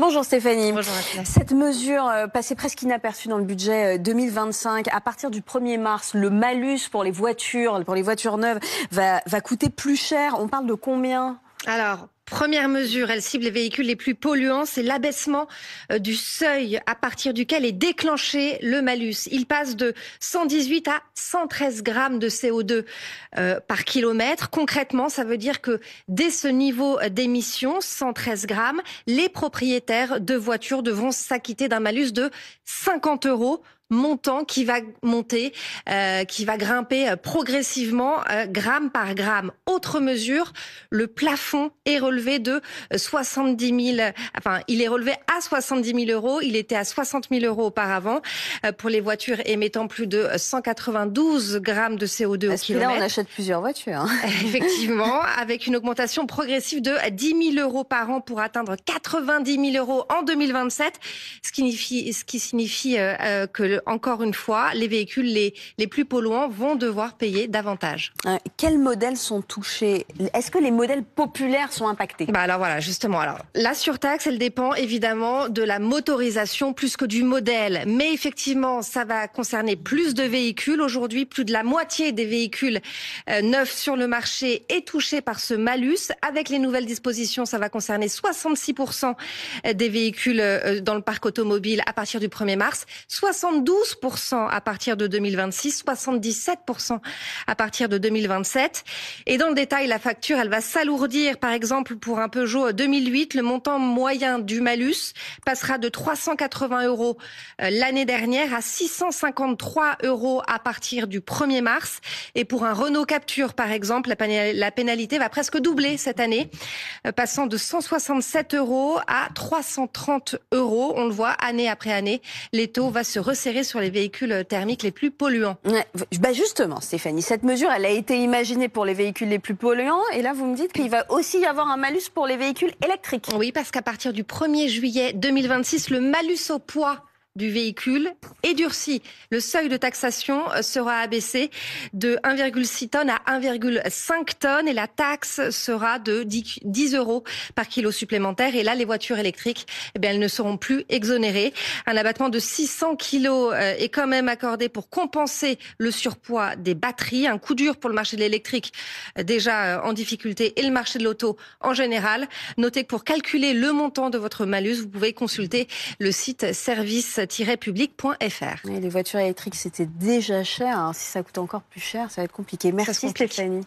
Bonjour Stéphanie. Bonjour Atlas. Cette mesure passée presque inaperçue dans le budget 2025, à partir du 1er mars, le malus pour les voitures neuves va coûter plus cher. On parle de combien ? Alors, première mesure, elle cible les véhicules les plus polluants, c'est l'abaissement du seuil à partir duquel est déclenché le malus. Il passe de 118 à 113 grammes de CO2 par kilomètre. Concrètement, ça veut dire que dès ce niveau d'émission, 113 grammes, les propriétaires de voitures devront s'acquitter d'un malus de 50 €. Montant qui va monter, qui va grimper progressivement, gramme par gramme. Autre mesure, le plafond est relevé de 70 000, enfin, il est relevé à 70 000 €. Il était à 60 000 € auparavant pour les voitures émettant plus de 192 grammes de CO2 au kilomètre. Là, on achète plusieurs voitures. Hein. Effectivement, avec une augmentation progressive de 10 000 € par an pour atteindre 90 000 € en 2027, ce qui signifie que encore une fois, les véhicules les plus polluants vont devoir payer davantage. Quels modèles sont touchés ? Est-ce que les modèles populaires sont impactés ? Alors voilà, justement. Alors, la surtaxe, elle dépend évidemment de la motorisation plus que du modèle. Mais effectivement, ça va concerner plus de véhicules. Aujourd'hui, plus de la moitié des véhicules neufs sur le marché est touchée par ce malus. Avec les nouvelles dispositions, ça va concerner 66% des véhicules dans le parc automobile à partir du 1er mars, 72% à partir de 2026, 77% à partir de 2027. Et dans le détail, la facture, elle va s'alourdir. Par exemple, pour un Peugeot 2008, le montant moyen du malus passera de 380 € l'année dernière à 653 € à partir du 1er mars. Et pour un Renault Captur, par exemple, la pénalité va presque doubler cette année, passant de 167 € à 330 €. On le voit année après année, les taux vont se resserrer sur les véhicules thermiques les plus polluants. Justement, Stéphanie, cette mesure, elle a été imaginée pour les véhicules les plus polluants. Et là, vous me dites qu'il va aussi y avoir un malus pour les véhicules électriques. Oui, parce qu'à partir du 1er juillet 2026, le malus au poids du véhicule est durci. Le seuil de taxation sera abaissé de 1,6 tonnes à 1,5 tonnes et la taxe sera de 10 € par kilo supplémentaire. Et là, les voitures électriques, elles ne seront plus exonérées. Un abattement de 600 kilos est quand même accordé pour compenser le surpoids des batteries. Un coup dur pour le marché de l'électrique, déjà en difficulté, et le marché de l'auto en général. Notez que pour calculer le montant de votre malus, vous pouvez consulter le site service-public.fr. Les voitures électriques, c'était déjà cher. Alors, si ça coûte encore plus cher, ça va être compliqué. Merci Stéphanie.